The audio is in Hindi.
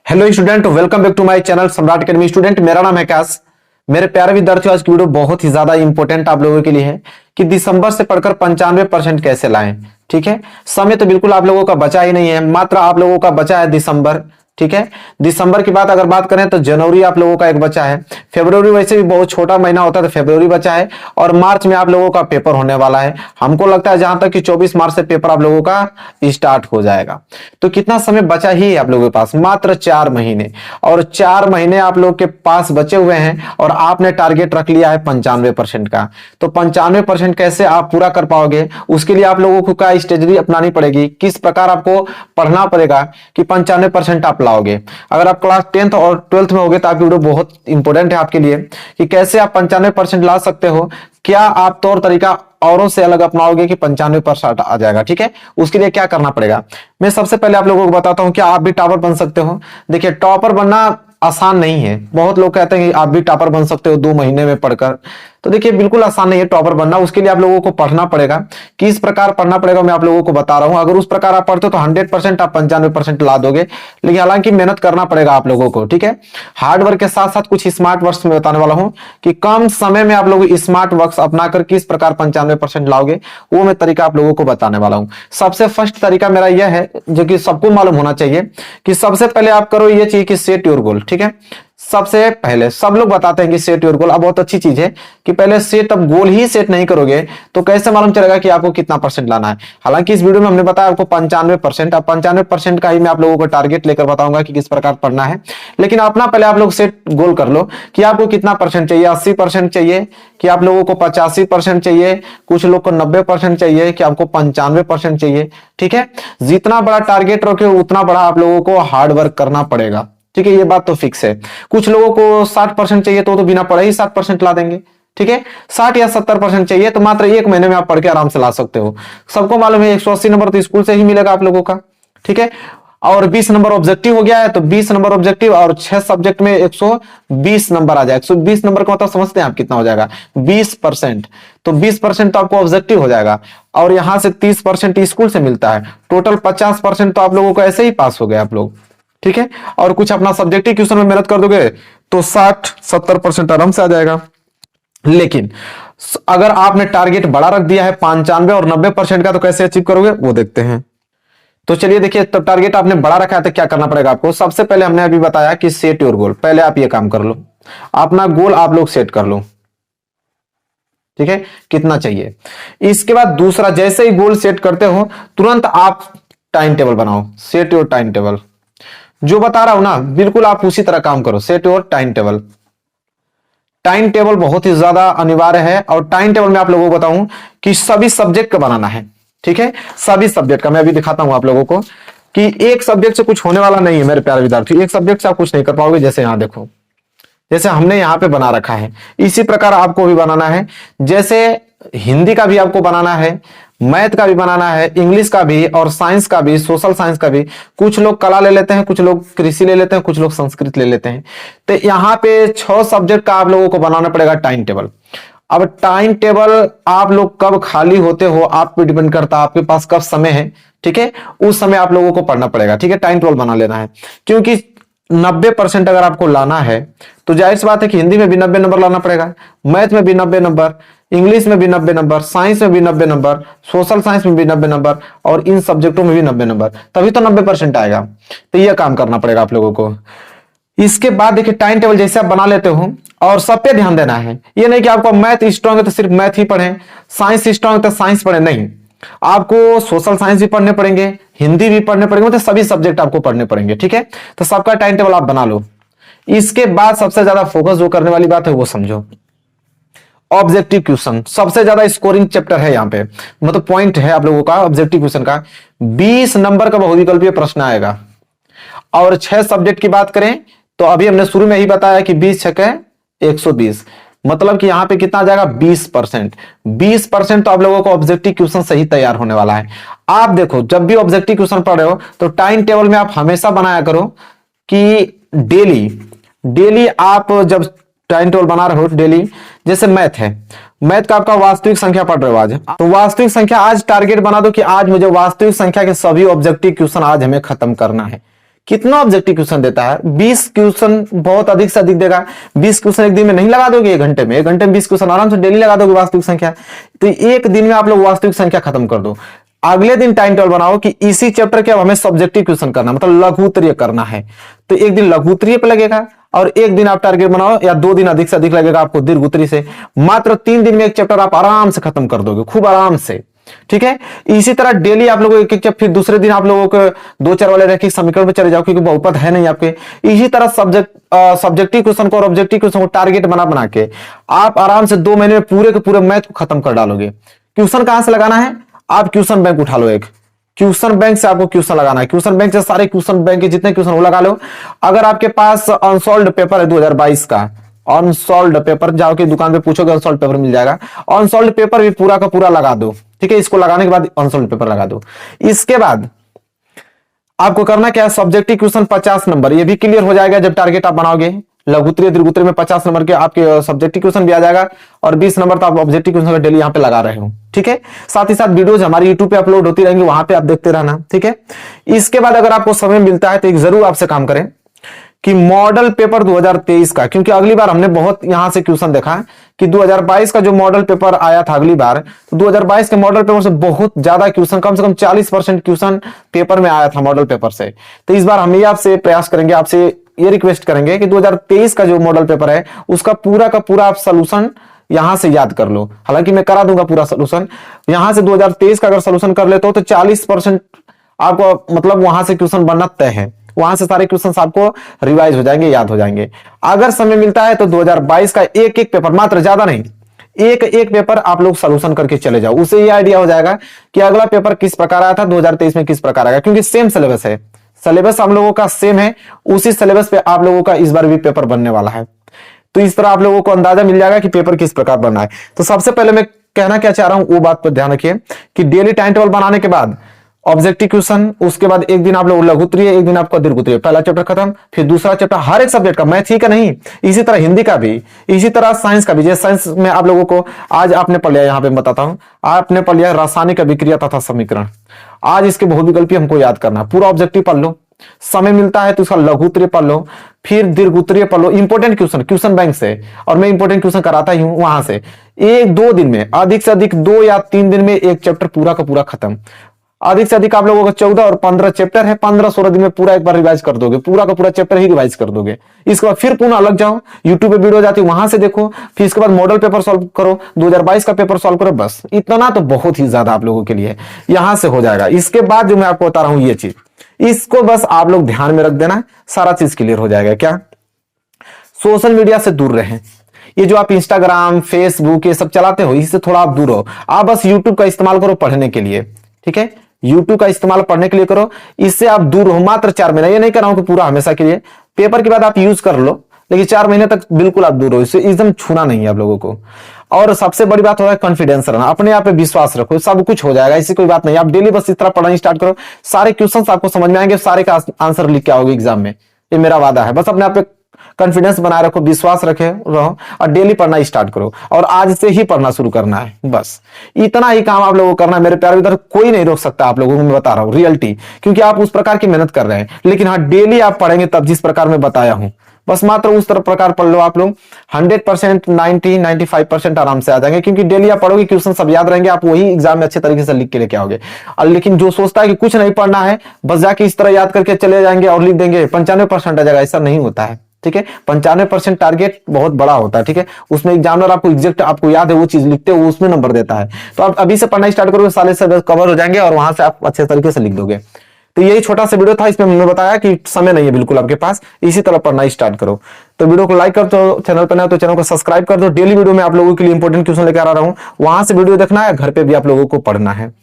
Hello student, welcome back to my channel Samrat academy. Student, मेरा नाम है आकाश। मेरे प्यारे विद्यार्थियों, आज की वीडियो बहुत ही ज्यादा इंपॉर्टेंट आप लोगों के लिए है कि दिसंबर से पढ़कर 95% कैसे लाएं। ठीक है, समय तो बिल्कुल आप लोगों का बचा ही नहीं है, मात्र आप लोगों का बचा है दिसंबर। ठीक है, दिसंबर की बात अगर बात करें तो जनवरी आप लोगों का एक बचा है, फरवरी वैसे भी बहुत छोटा महीना होता है तो फरवरी बचा है, और मार्च में आप लोगों का पेपर होने वाला है। हमको लगता है जहां तक कि 24 मार्च से पेपर आप लोगों का स्टार्ट हो जाएगा। तो कितना समय बचा ही है आप लोगों के पास? मात्र 4 महीने। और 4 महीने आप लोग के पास बचे हुए हैं और आपने टारगेट रख लिया है 95% का। तो 95% कैसे आप पूरा कर पाओगे, उसके लिए आप लोगों को क्या स्ट्रेटजी अपनानी पड़ेगी, किस प्रकार आपको पढ़ना पड़ेगा कि 95% आप लाओगे। अगर आप क्लास 10th और 12th में होगे तो आपकी वीडियो बहुत इंपॉर्टेंट है आपके लिए कि कैसे आप 95% ला सकते हो। क्या आप तौर तरीका औरों से अलग अपनाओगे कि 95% आ जाएगा। ठीक है, उसके लिए क्या करना पड़ेगा मैं सबसे पहले आप लोगों को बताता हूं। क्या आप भी टॉपर बन सकते हो? देखिए, टॉपर बनना आसान नहीं है। बहुत लोग कहते हैं कि आप भी टॉपर बन सकते हो 2 महीने में पढ़कर। तो देखिए, बिल्कुल आसान नहीं है टॉपर बनना। उसके लिए आप लोगों को पढ़ना पड़ेगा। किस प्रकार पढ़ना पड़ेगा मैं आप लोगों को बता रहा हूं। अगर उस प्रकार आप पढ़ते हो तो 100% आप 95% ला दोगे, लेकिन हालांकि मेहनत करना पड़ेगा आप लोगों को। ठीक है, हार्ड वर्क के साथ साथ कुछ स्मार्ट वर्क्स में बताने वाला हूं कि कम समय में आप लोग स्मार्ट वर्क्स अपनाकर किस प्रकार 95% लाओगे, वो मैं तरीका आप लोगों को बताने वाला हूं। सबसे फर्स्ट तरीका मेरा यह है, जो कि सबको मालूम होना चाहिए, कि सबसे पहले आप करो ये चीज कि सेट योर गोल। ठीक है, सबसे पहले सब लोग बताते हैं कि सेट योर गोल। अब बहुत अच्छी चीज है कि पहले सेट, अब गोल ही सेट नहीं करोगे तो कैसे मालूम चलेगा कि आपको कितना परसेंट लाना है। हालांकि इस वीडियो में हमने बताया आपको 95%। अब 95% का ही मैं आप लोगों को टारगेट लेकर बताऊंगा कि किस प्रकार पढ़ना है। लेकिन अपना पहले आप लोग सेट गोल कर लो कि आपको कितना परसेंट चाहिए। 80% चाहिए कि आप लोगों को 85% चाहिए, कुछ लोग को 90% चाहिए कि आपको 95% चाहिए। ठीक है, जितना बड़ा टारगेट रखे उतना बड़ा आप लोगों को हार्ड वर्क करना पड़ेगा। ठीक है, ये बात तो फिक्स है। कुछ लोगों को 60% चाहिए तो बिना पढ़े ही 60% ला देंगे। ठीक है, 60 या 70% चाहिए तो मात्र 1 महीने में आप पढ़ के आराम से ला सकते हो। सबको मालूम है 180 नंबर तो स्कूल से ही मिलेगा आप लोगों का। ठीक है, और 20 नंबर ऑब्जेक्टिव हो गया है तो 20 नंबर ऑब्जेक्टिव और 6 सब्जेक्ट में 120 नंबर आ जाए। 120 नंबर का मतलब समझते हैं आप कितना हो जाएगा? 20%। तो 20% तो आपको ऑब्जेक्टिव हो जाएगा, और यहां से 30% स्कूल से मिलता है। टोटल 50% तो आप लोगों को ऐसे ही पास हो गए आप लोग। ठीक है, और कुछ अपना सब्जेक्टिव क्वेश्चन में मेहनत कर दोगे तो 60-70% आराम से आ जाएगा। लेकिन अगर आपने टारगेट बड़ा रख दिया है 95 और 90% का, तो कैसे अचीव करोगे वो देखते हैं। तो चलिए देखिए, तब टारगेट आपने बड़ा रखा है तो क्या करना पड़ेगा आपको। सबसे पहले हमने अभी बताया कि सेट योर गोल। पहले आप ये काम कर लो, अपना गोल आप लोग सेट कर लो। ठीक है, कितना चाहिए। इसके बाद दूसरा, जैसे ही गोल सेट करते हो तुरंत आप टाइम टेबल बनाओ। Set your time table. जो बता रहा हूं ना, बिल्कुल आप उसी तरह काम करो। Set your time table. Time table बहुत ही ज्यादा अनिवार्य है, और टाइम टेबल में आप लोगों को बताऊं कि सभी सब्जेक्ट का बनाना है। ठीक है, सभी सब्जेक्ट का मैं अभी दिखाता हूं आप लोगों को कि एक सब्जेक्ट से कुछ होने वाला नहीं है मेरे प्यारे विद्यार्थी। एक सब्जेक्ट से आप कुछ नहीं कर पाओगे। जैसे यहां देखो, जैसे हमने यहां पे बना रखा है, इसी प्रकार आपको भी बनाना है। जैसे हिंदी का भी आपको बनाना है, मैथ का भी बनाना है, इंग्लिश का भी, और साइंस का भी, सोशल साइंस का भी। कुछ लोग कला ले लेते हैं, कुछ लोग कृषि ले लेते हैं, कुछ लोग संस्कृत ले लेते हैं। तो यहां पे 6 सब्जेक्ट का आप लोगों को बनाना पड़ेगा टाइम टेबल। अब टाइम टेबल आप लोग कब खाली होते हो आप पे डिपेंड करता है, आपके पास कब समय है। ठीक है, उस समय आप लोगों को पढ़ना पड़ेगा। ठीक है, टाइम टेबल बना लेना है, क्योंकि 90% अगर आपको लाना है तो जाहिर सी बात है कि हिंदी में भी 90 नंबर लाना पड़ेगा, मैथ में भी 90 नंबर, इंग्लिश में भी 90 नंबर, साइंस में भी 90 नंबर, सोशल साइंस में भी 90 नंबर, और इन सब्जेक्टों में भी 90 नंबर, तभी तो 90% आएगा। तो यह काम करना पड़ेगा आप लोगों को। इसके बाद देखिए, टाइम टेबल जैसे आप बना लेते हो, और सब पे ध्यान देना है। ये नहीं कि आपको मैथ स्ट्रांग है तो सिर्फ मैथ ही पढ़ें, साइंस स्ट्रांग है तो साइंस पढ़े, नहीं। आपको सोशल साइंस भी पढ़ने पड़ेंगे, हिंदी भी पढ़ने पड़ेंगे, मतलब सभी सब्जेक्ट आपको पढ़ने पड़ेंगे। ठीक है, तो सबका टाइम टेबल आप बना लो। इसके बाद सबसे ज्यादा फोकस जो करने वाली बात है वो समझो। ऑब्जेक्टिव क्वेश्चन सबसे ज्यादा स्कोरिंग चैप्टर है यहां पे, मतलब पॉइंट है आप लोगों का ऑब्जेक्टिव क्वेश्चन का। 20 नंबर का बहुविकल्पीय प्रश्न आएगा, और 6 सब्जेक्ट की बात करें तो अभी हमने शुरू में ही बताया कि 20 छके 120, मतलब कि यहां पे कितना आ जाएगा? 20%। 20% तो आप लोगों को ऑब्जेक्टिव क्वेश्चन सही तैयार होने वाला है। आप देखो, जब भी ऑब्जेक्टिव क्वेश्चन पढ़ रहे हो तो टाइम टेबल में आप हमेशा बनाया करो कि डेली डेली आप जब टाइम टेबल बना रहे हो डेली, जैसे मैथ है, मैथ का आपका वास्तविक संख्या पढ़ रहे हो आज, तो वास्तविक संख्या आज टारगेट बना दो कि आज मुझे वास्तविक संख्या के सभी ऑब्जेक्टिव क्वेश्चन आज हमें खत्म करना है। कितना ऑब्जेक्टिव क्वेश्चन देता है? 20 क्वेश्चन बहुत अधिक से अधिक देगा। 20 क्वेश्चन एक दिन में नहीं लगा दोगे, 1 घंटे में। 1 घंटे में 20 क्वेश्चन आराम से डेली लगा दोगे वास्तविक संख्या। तो एक दिन में आप लोग वास्तविक संख्या खत्म कर दो। अगले दिन टाइम टेबल बनाओ कि इसी चैप्टर के अब हमें सब्जेक्टिव क्वेश्चन करना, मतलब लघु उत्तरीय करना है। तो एक दिन लघु उत्तरीय पे लगेगा और एक दिन आप टारगेट बनाओ, या 2 दिन अधिक से अधिक लगेगा आपको दीर्घ उत्तरीय से। मात्र 3 दिन में एक चैप्टर आप आराम से खत्म कर दोगे, खूब आराम से। ठीक है, इसी तरह डेली आप लोगों एक फिर दूसरे दिन आप लोगों को 2-4 वाले रैखिक समीकरण पे चले जाओ, क्योंकि बहुपद है नहीं आपके। इसी तरह सब्जेक्टिव क्वेश्चन को और ऑब्जेक्टिव क्वेश्चन को टारगेट बना के आप आराम से 2 महीने में पूरे के पूरे मैथ को खत्म कर डालोगे। क्वेश्चन कहां से लगाना है? आप क्वेश्चन बैंक उठा लो, एक क्वेश्चन बैंक से आपको क्वेश्चन लगाना है। क्वेश्चन बैंक से सारे क्वेश्चन बैंक के जितने क्वेश्चन वो लगा लो। अगर आपके पास अनसॉल्व्ड पेपर है 2022 का, अनसॉल्व्ड पेपर जाओ के दुकान पे पूछोगे, अनसॉल्व्ड पेपर मिल जाएगा। अनसॉल्व्ड पेपर भी पूरा का पूरा लगा दो। ठीक है, इसको लगाने के बाद अनसॉल्व्ड पेपर लगा दो। इसके बाद आपको करना क्या है? सब्जेक्टिव क्वेश्चन 50 नंबर, ये भी क्लियर हो जाएगा जब टारगेट आप बनाओगे। लघु उत्तरीय दीर्घ उत्तरीय में 50 नंबर के आपके सब्जेक्टिव क्वेश्चन भी आ जाएगा और 20 नंबर तो आप ऑब्जेक्टिव क्वेश्चन डेली यहाँ पे लगा रहे हो। ठीक है, साथ ही साथ वीडियोज हमारी यूट्यूब पे अपलोड होती रहेंगी, वहां पे आप देखते रहना। ठीक है, इसके बाद अगर आपको समय मिलता है तो एक जरूर आपसे काम करें कि मॉडल पेपर 2023 का, क्योंकि अगली बार हमने बहुत यहां से क्वेश्चन देखा कि 2022 का जो मॉडल पेपर आया था अगली बार, तो 2022 के मॉडल पेपर से बहुत ज्यादा क्वेश्चन, कम से कम 40% क्वेश्चन पेपर में आया था मॉडल पेपर से। तो इस बार हम ये आपसे प्रयास करेंगे, आपसे ये रिक्वेस्ट करेंगे कि 2023 का जो मॉडल पेपर है उसका पूरा का पूरा आप सोल्यूशन यहां से याद कर लो। हालांकि मैं करा दूंगा पूरा सोल्यूशन यहां से। 2023 का अगर सोल्यूशन कर लेते हो तो 40% आपको मतलब वहां से क्वेश्चन बनना तय है। वहां से सारे क्वेश्चंस आपको रिवाइज हो जाएंगे, याद हो जाएंगे। अगर समय मिलता है तो 2022 का एक एक पेपर, मात्र ज्यादा नहीं, एक एक पेपर आप लोग सोल्यूशन करके चले जाओ। उससे ये आइडिया हो जाएगा कि अगला पेपर किस प्रकार आया था, 2023 में किस प्रकार आएगा, क्योंकि सेम सिलेबस है। सिलेबस हम लोगों का सेम है, उसी सिलेबस पे आप लोगों का इस बार भी पेपर बनने वाला है। तो इस तरह आप लोगों को अंदाजा मिल जाएगा कि पेपर किस प्रकार बनना है। तो सबसे पहले मैं कहना क्या चाह रहा हूं वो बात पर ध्यान रखिए कि डेली टाइम टेबल बनाने के बाद ऑब्जेक्टिव क्वेश्चन, उसके बाद एक दिन आप लोग लघु उत्तरीय, एक दिन आपका दीर्घ उत्तरीय, पहला चैप्टर खत्म, फिर दूसरा चैप्टर हर एक सब्जेक्ट का, मैथ ही का नहीं, इसी तरह हिंदी का भी, इसी तरह साइंस का भी। जैसे साइंस में आप लोगों को आज आपने पढ़ लिया, यहां पे बताता हूं, आपने पढ़ लिया रासायनिक अभिक्रिया तथा समीकरण। आज इसके बहुविकल्पी हमको याद करना, पूरा ऑब्जेक्टिव पढ़ लो। समय मिलता है तो इसका लघु उत्तरीय पढ़ लो, फिर दीर्घ उत्तरीय पढ़ लो, इंपोर्टेंट क्वेश्चन क्वेश्चन बैंक से, और मैं इंपोर्टेंट क्वेश्चन कराता ही हूं वहां से। 1-2 दिन में, अधिक से अधिक 2 या 3 दिन में एक चैप्टर पूरा का पूरा खत्म। अधिक से अधिक आप लोगों का 14 और 15 चैप्टर है, 15-16 दिन में पूरा एक बार रिवाइज कर दोगे, पूरा का पूरा चैप्टर ही रिवाइज कर दोगे। इसके बाद फिर पुनः अलग जाओ, यूट्यूब पे वीडियो जाती है वहां से देखो, फिर इसके बाद मॉडल पेपर सॉल्व करो, 2022 का पेपर सॉल्व करो। बस इतना तो बहुत ही ज्यादा आप लोगों के लिए यहां से हो जाएगा। इसके बाद जो मैं आपको बता रहा हूं ये चीज, इसको बस आप लोग ध्यान में रख देना, सारा चीज क्लियर हो जाएगा। क्या? सोशल मीडिया से दूर रहें। ये जो आप इंस्टाग्राम, फेसबुक ये सब चलाते हो, इससे थोड़ा आप दूर हो। आप बस यूट्यूब का इस्तेमाल करो पढ़ने के लिए। ठीक है, यूट्यूब का इस्तेमाल पढ़ने के लिए करो, इससे आप दूर हो। मात्र 4 महीना, ये नहीं कर रहा हूं कि पूरा हमेशा के लिए, पेपर के बाद आप यूज कर लो, लेकिन 4 महीने तक बिल्कुल आप दूर हो, इससे एकदम छूना नहीं है आप लोगों को। और सबसे बड़ी बात होता है कॉन्फिडेंस रहना, अपने आप पे विश्वास रखो, सब कुछ हो जाएगा, ऐसी कोई बात नहीं। आप डेली बस इस तरह पढ़ना स्टार्ट करो, सारे क्वेश्चंस आपको समझ में आएंगे, सारे का आंसर लिख के आओगे एग्जाम में, ये मेरा वादा है। बस अपने आप पे कॉन्फिडेंस बनाए रखो, विश्वास रखे रहो और डेली पढ़ना स्टार्ट करो, और आज से ही पढ़ना शुरू करना है। बस इतना ही काम आप लोगों को करना है मेरे प्यारे विद्यार्थी। कोई नहीं रोक सकता आप लोगों को, मैं बता रहा हूं रियलिटी, क्योंकि आप उस प्रकार की मेहनत कर रहे हैं। लेकिन हाँ, डेली आप पढ़ेंगे तब जिस प्रकार मैं बताया हूं, बस मात्र उस तरह प्रकार पढ़ लो आप लोग, 100%, 90-95% आराम से आ जाएंगे, क्योंकि डेली आप पढ़ोगे, क्वेश्चन सब याद रहेंगे, आप वही एग्जाम में अच्छे तरीके से लिख के लेके आओगे। लेकिन जो सोचता है कि कुछ नहीं पढ़ना है, बस जाके इस तरह याद करके चले जाएंगे और लिख देंगे, 95% आ जाएगा, ऐसा नहीं होता है। ठीक है, 95% टारगेट बहुत बड़ा होता है। ठीक है, उसमें एग्जामिनर आपको एग्जैक्ट, आपको याद है वो चीज लिखते हो, उसमें नंबर देता है। तो आप अभी से पढ़ना स्टार्ट करोगे, साले से कवर हो जाएंगे और वहां से आप अच्छे तरीके से लिख दोगे। तो यही छोटा सा वीडियो था, इसमें मैंने बताया कि समय नहीं है बिल्कुल आपके पास, इसी तरह पढ़ना स्टार्ट करो। तो वीडियो को लाइक कर दो, चैनल पर नए हो तो चैनल को सब्सक्राइब कर दो। डेली वीडियो में आप लोगों के लिए इंपॉर्टेंट क्वेश्चन लेकर आ रहा हूं, वहां से वीडियो देखना है, घर पे भी आप लोगों को पढ़ना है।